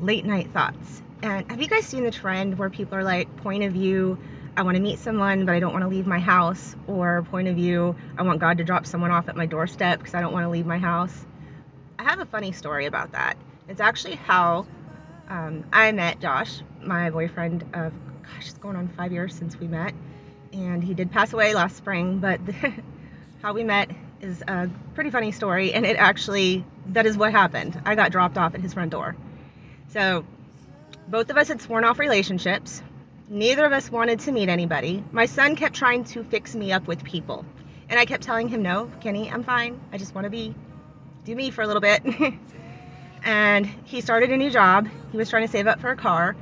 late night thoughts. And have you guys seen the trend where people are like, point of view, I want to meet someone, but I don't want to leave my house, or point of view, I want God to drop someone off at my doorstep because I don't want to leave my house? I have a funny story about that. It's actually how I met Josh, my boyfriend of, gosh, it's going on 5 years since we met, and he did pass away last spring, but how we met is a pretty funny story, and that is what happened. I got dropped off at his front door. So both of us had sworn off relationships. Neither of us wanted to meet anybody. My son kept trying to fix me up with people, and I kept telling him, no, Kenny, I'm fine. I just want to do me for a little bit. And he started a new job. He was trying to save up for a car.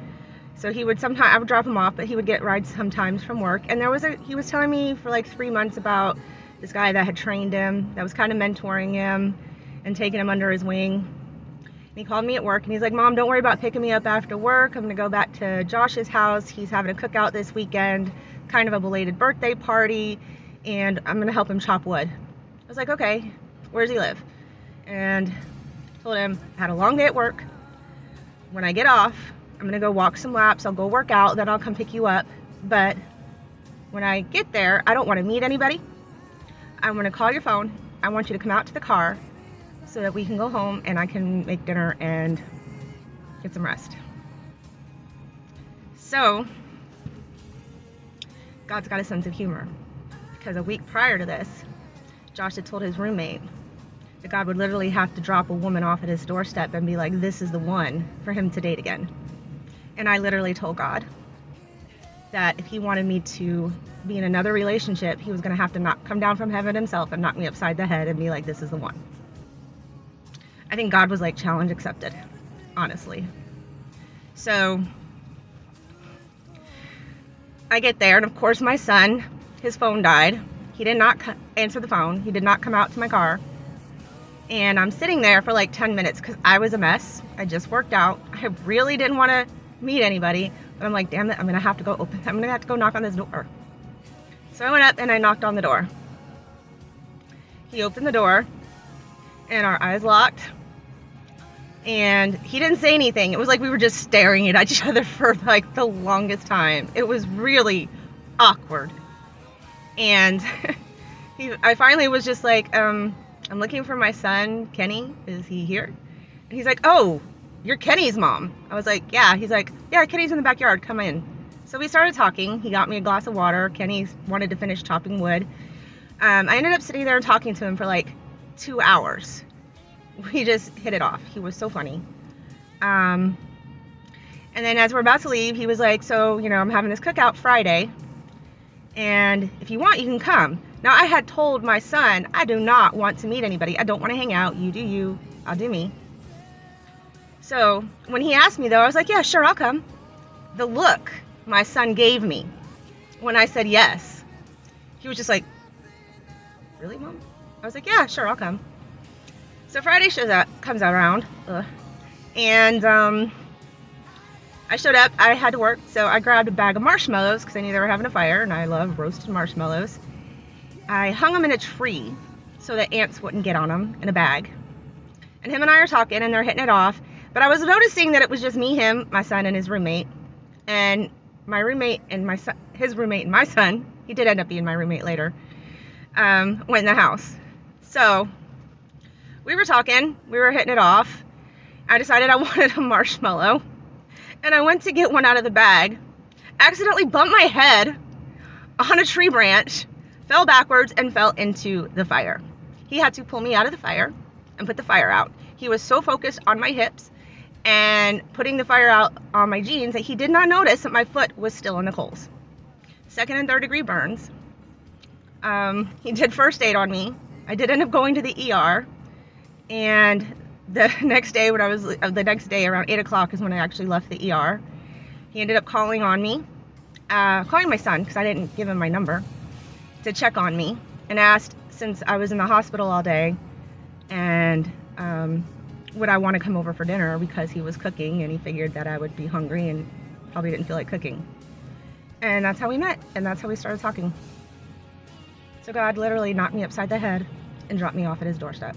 So I would drop him off, but he would get rides sometimes from work. And he was telling me for like 3 months about this guy that had trained him, that was kind of mentoring him and taking him under his wing. And he called me at work and he's like, Mom, don't worry about picking me up after work. I'm gonna go back to Josh's house. He's having a cookout this weekend, kind of a belated birthday party, and I'm gonna help him chop wood. I was like, okay, where does he live? And told him I had a long day at work. When I get off, I'm gonna go walk some laps, I'll go work out, then I'll come pick you up. But when I get there, I don't want to meet anybody. I'm gonna call your phone. I want you to come out to the car so that we can go home and I can make dinner and get some rest. So God's got a sense of humor, because a week prior to this, Josh had told his roommate that God would literally have to drop a woman off at his doorstep and be like, this is the one for him to date again. And I literally told God that if he wanted me to be in another relationship, he was going to have to come down from heaven himself and knock me upside the head and be like, this is the one. I think God was like, challenge accepted, honestly. So I get there, and of course my son, his phone died. He did not answer the phone. He did not come out to my car. And I'm sitting there for like 10 minutes because I was a mess. I just worked out. I really didn't want to meet anybody. But I'm like, damn it, I'm going to have to go knock on this door. So I went up and I knocked on the door. He opened the door and our eyes locked. And he didn't say anything. It was like we were just staring at each other for like the longest time. It was really awkward. And I finally was just like, I'm looking for my son, Kenny. Is he here? And he's like, oh, you're Kenny's mom. I was like, yeah. He's like, yeah, Kenny's in the backyard. Come in. So we started talking. He got me a glass of water. Kenny wanted to finish chopping wood. I ended up sitting there and talking to him for like 2 hours. We just hit it off. He was so funny. And then as we're about to leave, he was like, so, I'm having this cookout Friday. And if you want, you can come. Now, I had told my son, I do not want to meet anybody. I don't want to hang out. You do you. I'll do me. So when he asked me, though, I was like, yeah, sure, I'll come. The look my son gave me when I said yes, he was just like, really, Mom? I was like, yeah, sure, I'll come. So Friday comes around, and I showed up. I had to work, so I grabbed a bag of marshmallows because I knew they were having a fire, and I love roasted marshmallows. I hung them in a tree so that ants wouldn't get on them in a bag. And him and I are talking, and they're hitting it off. But I was noticing that it was just me, him, my son, and his roommate. And my roommate and his roommate and my son, he did end up being my roommate later, went in the house. So we were talking, we were hitting it off. I decided I wanted a marshmallow. And I went to get one out of the bag, accidentally bumped my head on a tree branch, fell backwards, and fell into the fire. He had to pull me out of the fire and put the fire out. He was so focused on my hips and putting the fire out on my jeans that he did not notice that my foot was still in the coals. 2nd and 3rd degree burns. He did first aid on me. I did end up going to the ER, and the next day around 8 o'clock is when I actually left the ER. He ended up calling on me, calling my son, because I didn't give him my number, to check on me, and asked, since I was in the hospital all day, and would I want to come over for dinner, because he was cooking and he figured that I would be hungry and probably didn't feel like cooking. And that's how we met, and that's how we started talking. So God literally knocked me upside the head and dropped me off at his doorstep.